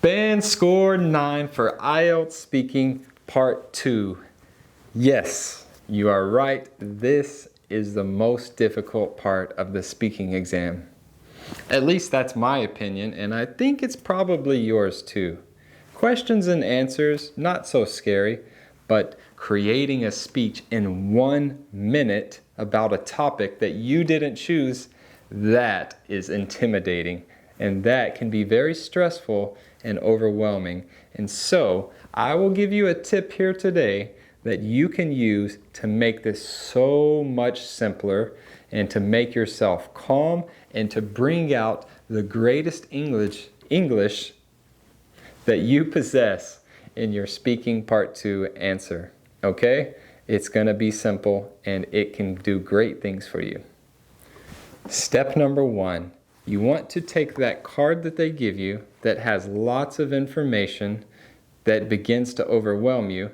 Band score 9 for IELTS Speaking Part 2. Yes, you are right. This is the most difficult part of the speaking exam. At least that's my opinion, and I think it's probably yours too. Questions and answers, not so scary, but creating a speech in 1 minute about a topic that you didn't choose, that is intimidating. And that can be very stressful and overwhelming. And so I will give you a tip here today that you can use to make this so much simpler and to make yourself calm and to bring out the greatest English that you possess in your speaking part 2 answer. Okay? It's going to be simple and it can do great things for you. Step number 1. You want to take that card that they give you that has lots of information that begins to overwhelm you,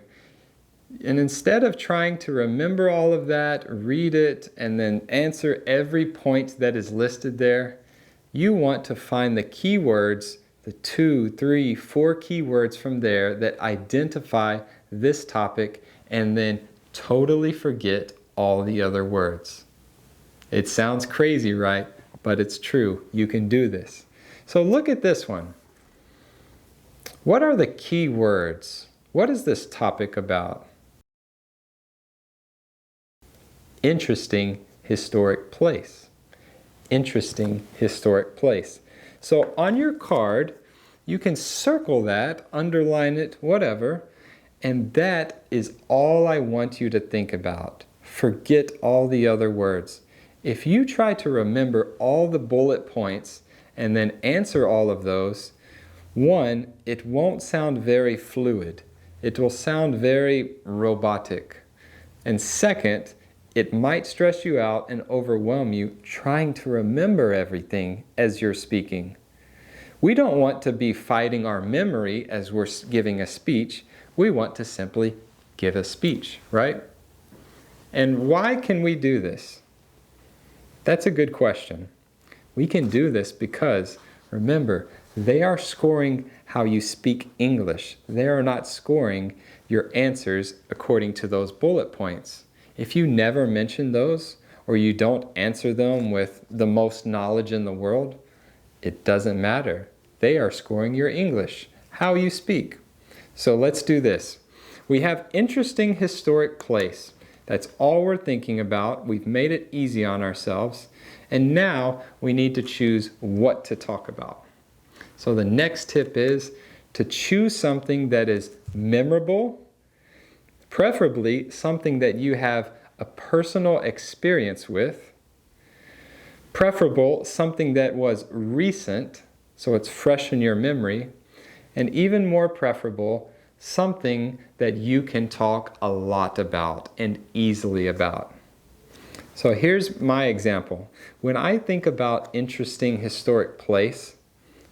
and instead of trying to remember all of that, read it, and then answer every point that is listed there, you want to find the keywords, the 2, 3, 4 keywords from there that identify this topic, and then totally forget all the other words. It sounds crazy, right? But it's true. You can do this. So look at this one. What are the key words? What is this topic about? Interesting historic place. Interesting historic place. So on your card, you can circle that, underline it, whatever, and that is all I want you to think about. Forget all the other words. If you try to remember all the bullet points and then answer all of those, 1, it won't sound very fluid. It will sound very robotic. And second, it might stress you out and overwhelm you trying to remember everything as you're speaking. We don't want to be fighting our memory as we're giving a speech. We want to simply give a speech, right? And why can we do this? That's a good question. We can do this because, remember, they are scoring how you speak English. They are not scoring your answers according to those bullet points. If you never mention those, or you don't answer them with the most knowledge in the world, it doesn't matter. They are scoring your English, how you speak. So let's do this. We have interesting historic place. That's all we're thinking about. We've made it easy on ourselves. And now we need to choose what to talk about. So the next tip is to choose something that is memorable, preferably something that you have a personal experience with, preferable something that was recent, so it's fresh in your memory, and even more preferable, something that you can talk a lot about and easily about. So here's my example. When I think about interesting historic place,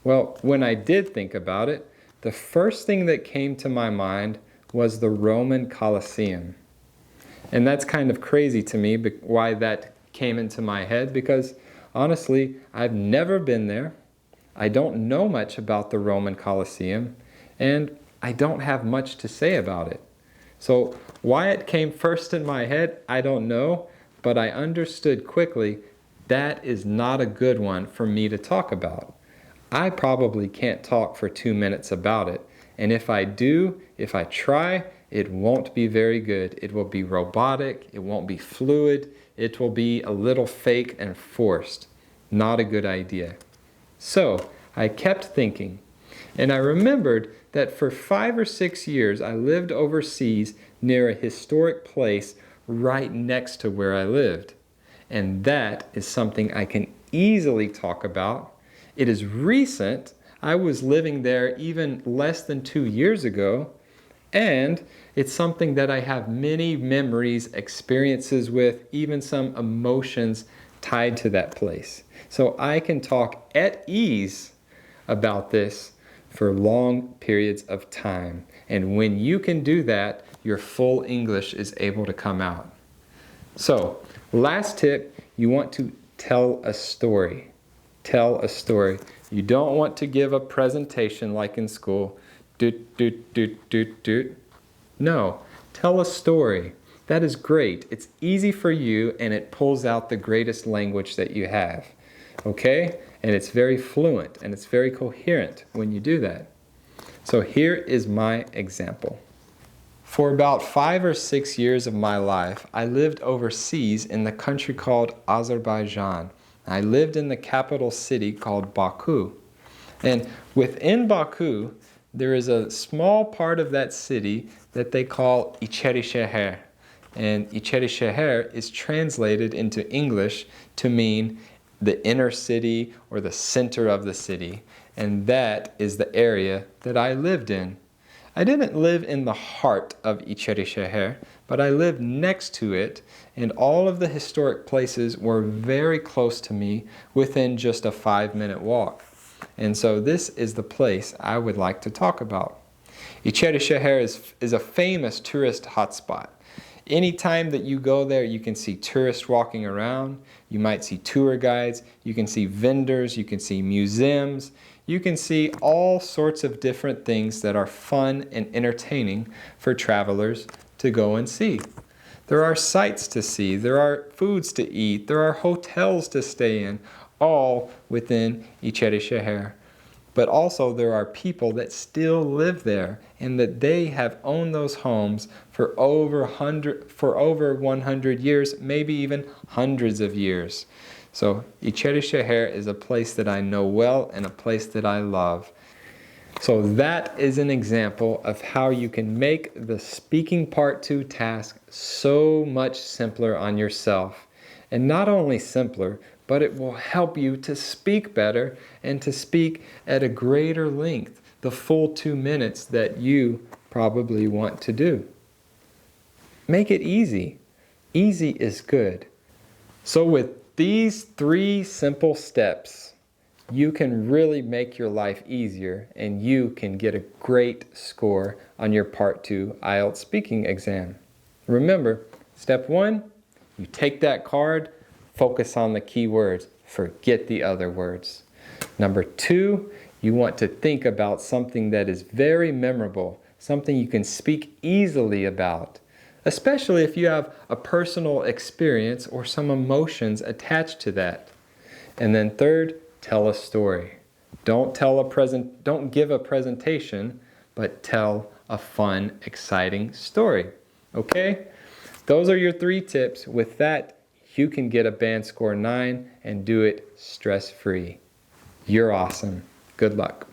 well, when I did think about it, the first thing that came to my mind was the Roman Colosseum. And that's kind of crazy to me why that came into my head, because honestly, I've never been there. I don't know much about the Roman Colosseum, and I don't have much to say about it. So why it came first in my head, I don't know, but I understood quickly that is not a good one for me to talk about. I probably can't talk for 2 minutes about it. And if I do, if I try, it won't be very good. It will be robotic, it won't be fluid, it will be a little fake and forced. Not a good idea. So I kept thinking, and I remembered that for 5 or 6 years I lived overseas near a historic place right next to where I lived. And that is something I can easily talk about. It is recent. I was living there even less than 2 years ago. And it's something that I have many memories, experiences with, even some emotions tied to that place. So I can talk at ease about this for long periods of time. And when you can do that, your full English is able to come out. So, last tip, you want to tell a story. Tell a story. You don't want to give a presentation like in school. Doot, doot, doot, doot, doot. No, tell a story. That is great. It's easy for you and it pulls out the greatest language that you have. Okay? And it's very fluent and it's very coherent when you do that. So here is my example. For about 5 or 6 years of my life, I lived overseas in the country called Azerbaijan. I lived in the capital city called Baku. And within Baku, there is a small part of that city that they call İçerişehir. And İçerişehir is translated into English to mean the inner city or the center of the city. And that is the area that I lived in. I didn't live in the heart of İçerişehir, but I lived next to it, and all of the historic places were very close to me within just a 5-minute walk. And so this is the place I would like to talk about. İçerişehir is a famous tourist hotspot. Anytime that you go there, you can see tourists walking around, you might see tour guides, you can see vendors, you can see museums, you can see all sorts of different things that are fun and entertaining for travelers to go and see. There are sights to see, there are foods to eat, there are hotels to stay in, all within İçerişehir. But also there are people that still live there and that they have owned those homes for over 100 years, maybe even hundreds of years. So İçerişehir is a place that I know well and a place that I love. So that is an example of how you can make the speaking part 2 task so much simpler on yourself. And not only simpler, but it will help you to speak better and to speak at a greater length, the full 2 minutes that you probably want to do. Make it easy. Easy is good. So with these 3 simple steps, you can really make your life easier and you can get a great score on your Part 2 IELTS speaking exam. Remember, step 1, you take that card, focus on the key words, forget the other words. Number 2, you want to think about something that is very memorable, something you can speak easily about, especially if you have a personal experience or some emotions attached to that. And then 3rd, tell a story. Don't give a presentation, but tell a fun, exciting story. Okay? Those are your 3 tips. With that, you can get a band score 9 and do it stress-free. You're awesome. Good luck.